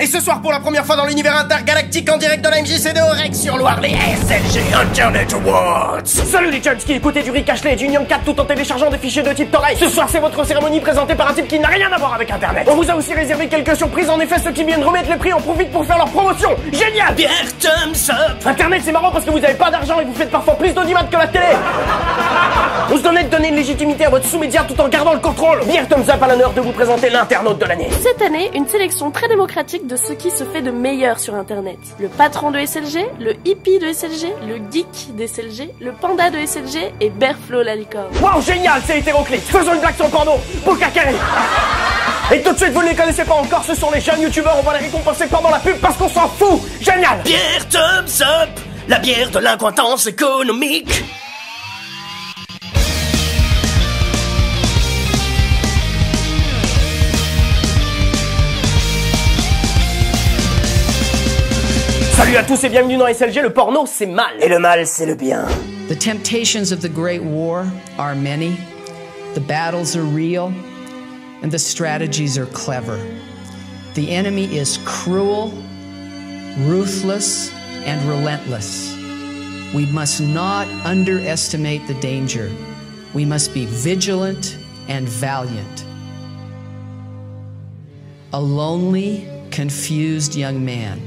Et ce soir, pour la première fois dans l'univers intergalactique, en direct de la MJC de Aurec sur Loire, les SLG Internet Awards. Salut les jeunes qui écoutaient du Rick Ashley et du Union 4 tout en téléchargeant des fichiers de type Torrent. Ce soir, c'est votre cérémonie présentée par un type qui n'a rien à voir avec Internet. On vous a aussi réservé quelques surprises. En effet, ceux qui viennent remettre le prix en profitent pour faire leur promotion. Génial! Bière thumbs up. Internet, c'est marrant parce que vous avez pas d'argent et vous faites parfois plus d'audimat que la télé. On se donnait de donner une légitimité à votre sous-média tout en gardant le contrôle. Bière Thumbs Up a l'honneur de vous présenter l'internaute de l'année. Cette année, une sélection très démocratique de ce qui se fait de meilleur sur Internet. Le patron de SLG, le hippie de SLG, le geek d'SLG, le panda de SLG et Berflo la licorne. Waouh, génial, c'est hétéroclite. Faisons une blague sur le porno. Boucacaré. Et tout de suite, vous ne les connaissez pas encore, ce sont les jeunes youtubeurs, on va les récompenser pendant la pub parce qu'on s'en fout. Génial. Bière thumbs up. La bière de l'incointance économique. Salut à tous et bienvenue dans SLG, le porno c'est mal. Et le mal c'est le bien. The temptations of the Great War are many, the battles are real, and the strategies are clever. The enemy is cruel, ruthless, and relentless. We must not underestimate the danger. We must be vigilant and valiant. A lonely, confused young man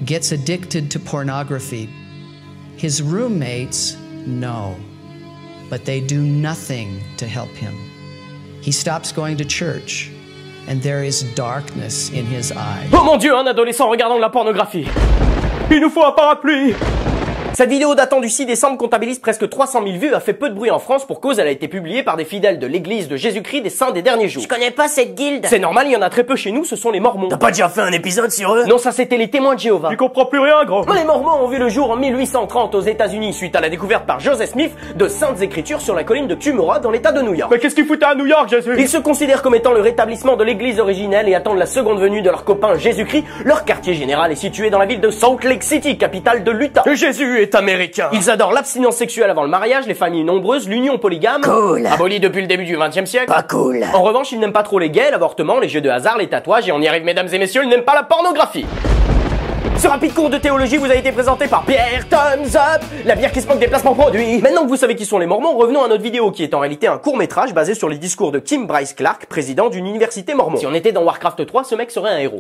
gets addicted to pornography. His roommates know, but they do nothing to help him. He stops going to church, and there is darkness in his eyes. Oh mon Dieu, un adolescent regardant de la pornographie. Il nous faut un parapluie. Cette vidéo datant du 6 décembre comptabilise presque 300 000 vues, a fait peu de bruit en France pour cause elle a été publiée par des fidèles de l'église de Jésus-Christ des saints des derniers jours. Je connais pas cette guilde. C'est normal, il y en a très peu chez nous, ce sont les Mormons. T'as pas déjà fait un épisode sur eux? Non, ça c'était les témoins de Jéhovah. Tu comprends plus rien, gros. Les Mormons ont vu le jour en 1830 aux États-Unis suite à la découverte par Joseph Smith de saintes écritures sur la colline de Cumorah dans l'état de New York. Mais qu'est-ce qu'ils foutaient à New York, Jésus? Ils se considèrent comme étant le rétablissement de l'église originelle et attendent la seconde venue de leur copain Jésus-Christ. Leur quartier général est situé dans la ville de Salt Lake City, capitale de l'Utah. Jésus est américain. Ils adorent l'abstinence sexuelle avant le mariage, les familles nombreuses, l'union polygame. Cool. Abolie depuis le début du XXe siècle. Pas cool. En revanche, ils n'aiment pas trop les gays, l'avortement, les jeux de hasard, les tatouages, et on y arrive mesdames et messieurs, ils n'aiment pas la pornographie. Ce rapide cours de théologie vous a été présenté par Bière Thumbs Up, la bière qui se moque des placements produits. Maintenant que vous savez qui sont les Mormons, revenons à notre vidéo qui est en réalité un court-métrage basé sur les discours de Tim Bryce Clark, président d'une université mormon. Si on était dans Warcraft 3, ce mec serait un héros.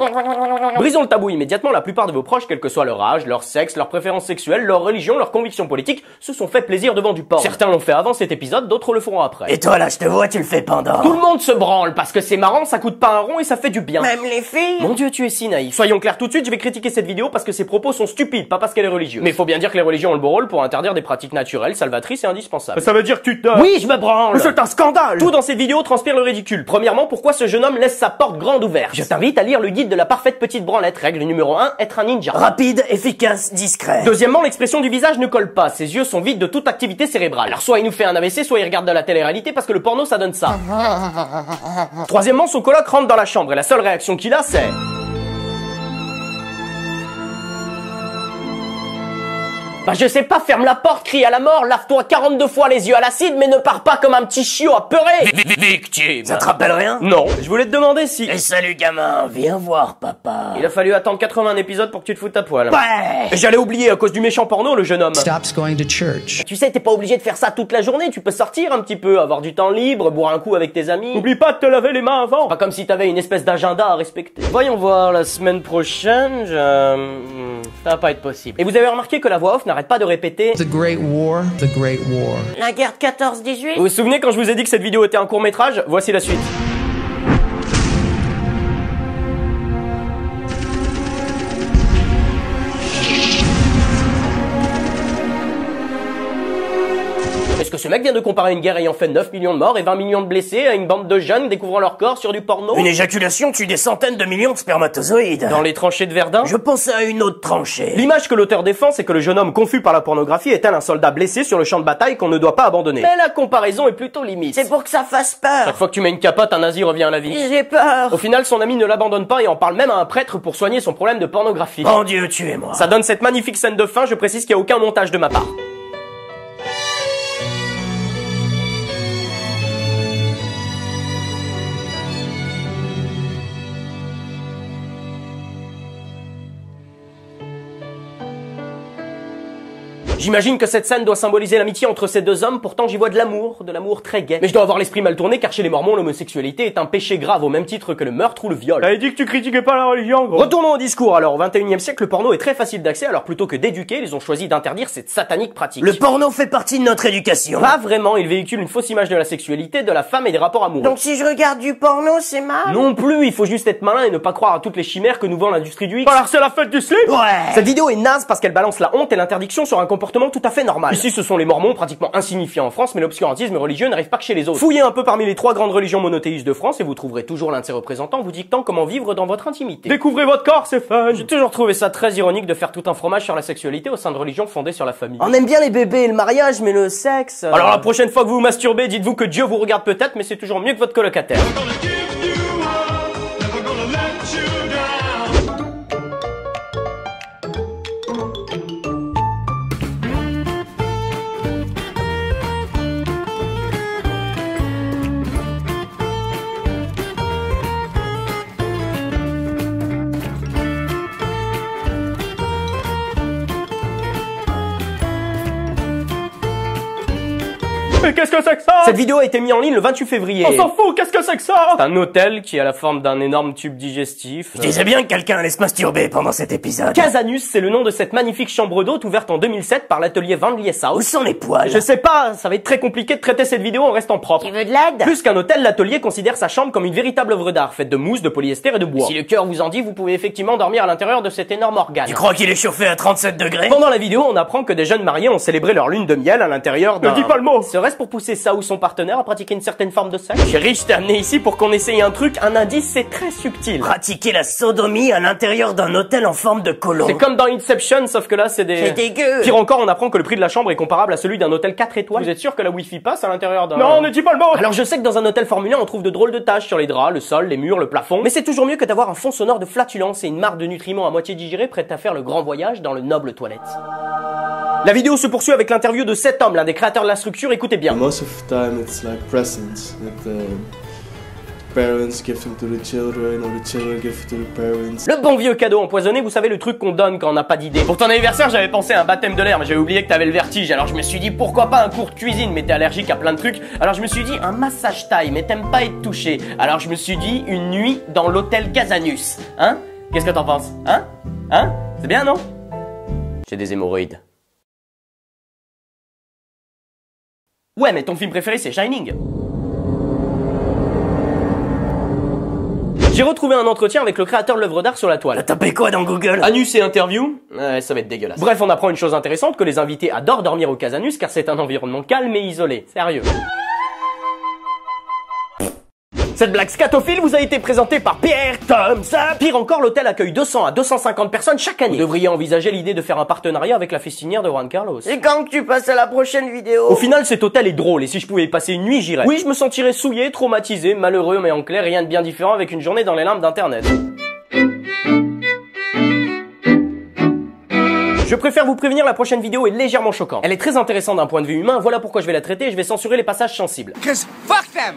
Brisons le tabou immédiatement, la plupart de vos proches, quel que soit leur âge, leur sexe, leurs préférences sexuelles, leur religion, leurs convictions politiques, se sont fait plaisir devant du porn. Certains l'ont fait avant cet épisode, d'autres le feront après. Et toi là, je te vois, tu le fais pendant. Tout le monde se branle parce que c'est marrant, ça coûte pas un rond et ça fait du bien. Même les filles. Mon Dieu, tu es si naïf. Soyons clairs tout de suite, je vais critiquer cette vidéo parce que ses propos sont stupides, pas parce qu'elle est religieuse. Mais faut bien dire que les religions ont le beau rôle pour interdire des pratiques naturelles, salvatrices et indispensables. Ça veut dire que tu te... Oui, je me branle. C'est un scandale. Tout dans cette vidéo transpire le ridicule. Premièrement, pourquoi ce jeune homme laisse sa porte grande ouverte? Je t'invite à lire le guide de la parfaite petite branlette. Règle numéro 1, être un ninja. Rapide, efficace, discret. Deuxièmement, l'expression du visage ne colle pas. Ses yeux sont vides de toute activité cérébrale. Alors soit il nous fait un AVC, soit il regarde de la télé-réalité parce que le porno ça donne ça. Troisièmement, son coloc rentre dans la chambre et la seule réaction qu'il a c'est... Bah je sais pas, ferme la porte, crie à la mort, lave-toi 42 fois les yeux à l'acide, mais ne pars pas comme un petit chiot apeuré. Victime. Ça te rappelle rien? Non, je voulais te demander si... Et salut gamin, viens voir papa. Il a fallu attendre 80 épisodes pour que tu te foutes à poil. Ouais. J'allais oublier à cause du méchant porno, le jeune homme. Stops going to church. Tu sais, t'es pas obligé de faire ça toute la journée, tu peux sortir un petit peu, avoir du temps libre, boire un coup avec tes amis. N'oublie pas de te laver les mains avant. Pas comme si t'avais une espèce d'agenda à respecter. Voyons voir, la semaine prochaine, ça va pas être possible. Et vous avez remarqué que la voix off n'arrête pas de répéter The Great War, the Great War. La guerre de 14-18. Vous vous souvenez quand je vous ai dit que cette vidéo était un court-métrage? Voici la suite. Est-ce que ce mec vient de comparer une guerre ayant fait 9 millions de morts et 20 millions de blessés à une bande de jeunes découvrant leur corps sur du porno? Une éjaculation tue des centaines de millions de spermatozoïdes. Dans les tranchées de Verdun? Je pensais à une autre tranchée. L'image que l'auteur défend, c'est que le jeune homme confus par la pornographie est tel un soldat blessé sur le champ de bataille qu'on ne doit pas abandonner. Mais la comparaison est plutôt limite. C'est pour que ça fasse peur. Chaque fois que tu mets une capote, un nazi revient à la vie. J'ai peur. Au final, son ami ne l'abandonne pas et en parle même à un prêtre pour soigner son problème de pornographie. Mon Dieu, tuez-moi. Ça donne cette magnifique scène de fin, je précise qu'il n'y a aucun montage de ma part. J'imagine que cette scène doit symboliser l'amitié entre ces deux hommes, pourtant j'y vois de l'amour très gai. Mais je dois avoir l'esprit mal tourné car chez les Mormons, l'homosexualité est un péché grave au même titre que le meurtre ou le viol. T'avais dit que tu critiquais pas la religion, gros. Retournons au discours alors, au 21e siècle, le porno est très facile d'accès, alors plutôt que d'éduquer, ils ont choisi d'interdire cette satanique pratique. Le porno fait partie de notre éducation. Pas vraiment, il véhicule une fausse image de la sexualité, de la femme et des rapports amoureux. Donc si je regarde du porno, c'est mal? Non plus, il faut juste être malin et ne pas croire à toutes les chimères que nous vend l'industrie du X. Alors c'est la fête du slip? Ouais. Cette vidéo est naze parce qu'elle balance la honte et l'interdiction sur un comportement tout à fait normal. Ici, ce sont les Mormons, pratiquement insignifiants en France, mais l'obscurantisme religieux n'arrive pas que chez les autres. Fouillez un peu parmi les 3 grandes religions monothéistes de France et vous trouverez toujours l'un de ses représentants vous dictant comment vivre dans votre intimité. Découvrez votre corps, c'est fun. J'ai toujours trouvé ça très ironique de faire tout un fromage sur la sexualité au sein de religions fondées sur la famille. On aime bien les bébés et le mariage, mais le sexe... Alors la prochaine fois que vous vous masturbez, dites-vous que Dieu vous regarde peut-être, mais c'est toujours mieux que votre colocataire. Mais qu'est-ce que c'est que ça? Cette vidéo a été mise en ligne le 28 février. On s'en fout, qu'est-ce que c'est que ça? C'est un hôtel qui a la forme d'un énorme tube digestif. Je disais bien que quelqu'un allait se masturber pendant cet épisode. Casanus, c'est le nom de cette magnifique chambre d'hôte ouverte en 2007 par l'atelier Van Lieshout. Où sont les poils? Je sais pas, ça va être très compliqué de traiter cette vidéo en restant propre. Tu veux de l'aide? Plus qu'un hôtel, l'atelier considère sa chambre comme une véritable œuvre d'art, faite de mousse, de polyester et de bois. Si le cœur vous en dit, vous pouvez effectivement dormir à l'intérieur de cet énorme organe. Tu crois qu'il est chauffé à 37 degrés? Pendant la vidéo, on apprend que des jeunes mariés ont célébré leur lune de miel à l'intérieur d'un... Ne dis pas le mot. Serait-ce pour pousser ça ou son partenaire à pratiquer une certaine forme de sexe? Chérie, je t'ai amené ici pour qu'on essaye un truc, un indice, c'est très subtil. Pratiquer la sodomie à l'intérieur d'un hôtel en forme de colon. C'est comme dans Inception, sauf que là, c'est des... C'est dégueu! Pire encore, on apprend que le prix de la chambre est comparable à celui d'un hôtel 4 étoiles. Vous êtes sûr que la Wi-Fi passe à l'intérieur d'un... Non, ne dis pas le mot. Alors je sais que dans un hôtel Formule 1, on trouve de drôles de taches sur les draps, le sol, les murs, le plafond, mais c'est toujours mieux que d'avoir un fond sonore de flatulence et une marque de nutriments à moitié digérés prête à faire le grand voyage dans le noble toilette. La vidéo se poursuit avec l'interview de cet homme, l'un des créateurs de la structure, écoutez bien. Most of the time it's like presents that the parents give them to the children or the children give to the parents. Le bon vieux cadeau empoisonné, vous savez le truc qu'on donne quand on n'a pas d'idée. Pour ton anniversaire, j'avais pensé à un baptême de l'air, mais j'avais oublié que t'avais le vertige. Alors je me suis dit pourquoi pas un cours de cuisine, mais t'es allergique à plein de trucs. Alors je me suis dit un massage taille, mais t'aimes pas être touché. Alors je me suis dit une nuit dans l'hôtel Casanus. Hein? Qu'est-ce que t'en penses? Hein? Hein? C'est bien, non? J'ai des hémorroïdes. Ouais, mais ton film préféré c'est Shining. J'ai retrouvé un entretien avec le créateur de l'œuvre d'art sur la toile. T'as tapé quoi dans Google? Anus et interview? Ouais, ça va être dégueulasse. Bref, on apprend une chose intéressante, que les invités adorent dormir au Casanus car c'est un environnement calme et isolé. Sérieux. Cette blague scatophile vous a été présentée par Pierre Thumbs Up. Pire encore, l'hôtel accueille 200 à 250 personnes chaque année. Vous devriez envisager l'idée de faire un partenariat avec la festinière de Juan Carlos. Et quand que tu passes à la prochaine vidéo? Au final, cet hôtel est drôle et si je pouvais y passer une nuit, j'irais. Oui, je me sentirais souillé, traumatisé, malheureux, mais en clair, rien de bien différent avec une journée dans les limbes d'internet. Je préfère vous prévenir, la prochaine vidéo est légèrement choquante. Elle est très intéressante d'un point de vue humain, voilà pourquoi je vais la traiter et je vais censurer les passages sensibles. Because fuck them!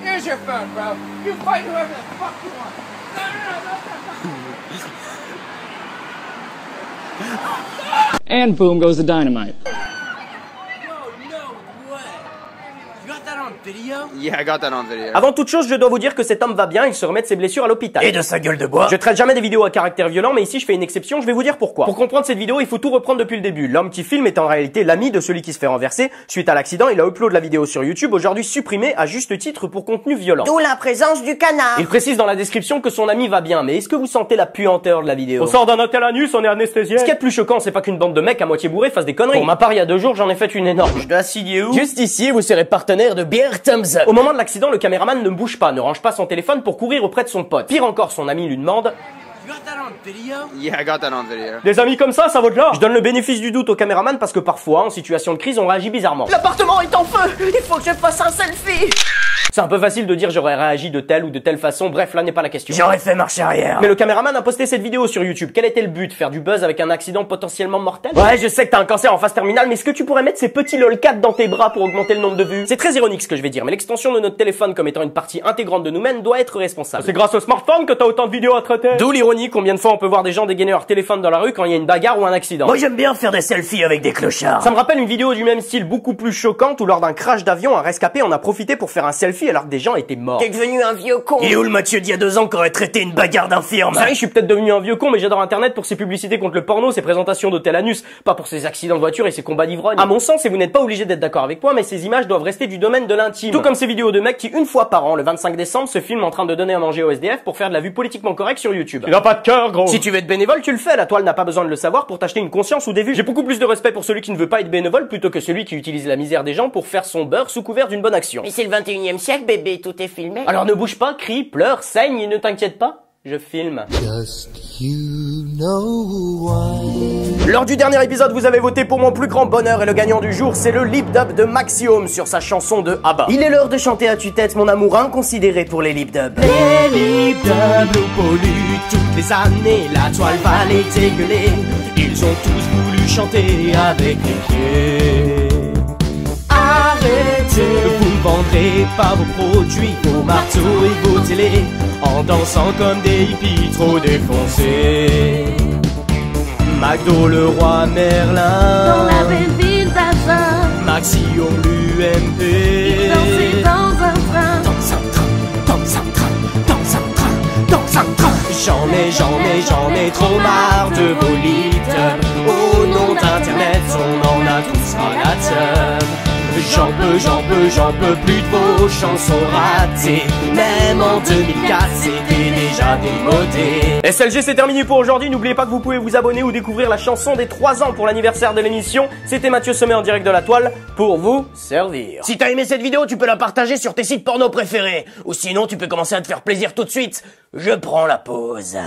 Here's your phone, bro. You fight whoever the fuck you want. No. And boom goes the dynamite. Yeah, I got that on video. Avant toute chose, je dois vous dire que cet homme va bien, il se remet de ses blessures à l'hôpital. Et de sa gueule de bois. Je traite jamais des vidéos à caractère violent, mais ici je fais une exception, je vais vous dire pourquoi. Pour comprendre cette vidéo, il faut tout reprendre depuis le début. L'homme qui filme est en réalité l'ami de celui qui se fait renverser. Suite à l'accident, il a upload la vidéo sur YouTube, aujourd'hui supprimée à juste titre pour contenu violent. D'où la présence du canard. Il précise dans la description que son ami va bien, mais est-ce que vous sentez la puanteur de la vidéo? On sort d'un hôtel Anus, on est anesthésié. Ce qui est plus choquant, c'est pas qu'une bande de mecs à moitié bourrés fassent des conneries. Pour ma part, il y a 2 jours, j'en ai fait une énorme. Je dois signer où? Juste ici, vous serez partenaire de Pierre Thumbs Up. Au moment de l'accident, le caméraman ne bouge pas, ne range pas son téléphone pour courir auprès de son pote. Pire encore, son ami lui demande: Yeah, I got that on video. Des amis comme ça vaut de l'or. Je donne le bénéfice du doute au caméraman parce que parfois, en situation de crise, on réagit bizarrement. L'appartement est en feu. Il faut que je fasse un selfie. C'est un peu facile de dire j'aurais réagi de telle ou de telle façon, bref, là n'est pas la question. J'aurais fait marche arrière. Mais le caméraman a posté cette vidéo sur YouTube. Quel était le but? Faire du buzz avec un accident potentiellement mortel? Ouais, je sais que t'as un cancer en phase terminale, mais Est-ce que tu pourrais mettre ces petits lolcats dans tes bras pour augmenter le nombre de vues? C'est très ironique ce que je vais dire, mais l'extension de notre téléphone comme étant une partie intégrante de nous-mêmes doit être responsable. C'est grâce au smartphone que t'as autant de vidéos à traiter. D'où l'ironie, combien de fois on peut voir des gens dégainer leur téléphone dans la rue quand il y a une bagarre ou un accident. moi j'aime bien faire des selfies avec des clochards. Ça me rappelle une vidéo du même style beaucoup plus choquante où lors d'un crash d'avion, un rescapé en a profité pour faire un selfie alors que des gens étaient morts. T'es devenu un vieux con. Il est où le Mathieu d'il y a 2 ans qui aurait traité une bagarre d'infirme? Vous savez, je suis peut-être devenu un vieux con, mais j'adore Internet pour ses publicités contre le porno, ses présentations d'hôtel anus, pas pour ses accidents de voiture et ses combats d'ivrogne. À mon sens, et vous n'êtes pas obligé d'être d'accord avec moi, mais ces images doivent rester du domaine de l'intime. Tout comme ces vidéos de mecs qui, une fois par an, le 25 décembre, se filment en train de donner à manger au SDF pour faire de la vue politiquement correcte sur YouTube. Il a pas de cœur, gros. Si tu veux être bénévole, tu le fais, la toile n'a pas besoin de le savoir pour t'acheter une conscience ou des vues. J'ai beaucoup plus de respect pour celui qui ne veut pas être bénévole plutôt que celui qui utilise la misère des gens pour faire son beurre sous couvert d'une bonne action. Mais c'est le 21e siècle, bébé, tout est filmé. Alors ne bouge pas, crie, pleure, saigne et ne t'inquiète pas, je filme. Lors du dernier épisode, vous avez voté pour mon plus grand bonheur et le gagnant du jour, c'est le lip dub de Maxi Home sur sa chanson de ABBA. Il est l'heure de chanter à tue-tête mon amour inconsidéré pour les lip dubs. Les lip dubs nous polluent toutes les années, la toile va les dégueuler. Ils ont tous voulu chanter avec les pieds. Arrêtez, vous ne vendrez pas vos produits, vos marteaux et vos télés, en dansant comme des hippies trop défoncés. McDo, le roi Merlin, Dans la belle ville d'Agen, Maxi Home, l'UMP. il dansait dans un train. Dans un train, dans un train, dans un train, dans un train. J'en ai trop marre de vos lip dubs. Au nom d'internet, on en a tous ras la teub. J'en peux plus de vos chansons ratées. Même en 2004, c'était déjà démodé. SLG, c'est terminé pour aujourd'hui. N'oubliez pas que vous pouvez vous abonner ou découvrir la chanson des 3 ans pour l'anniversaire de l'émission. C'était Mathieu Sommet en direct de la toile pour vous servir. Si t'as aimé cette vidéo, tu peux la partager sur tes sites porno préférés. Ou sinon, tu peux commencer à te faire plaisir tout de suite. Je prends la pause.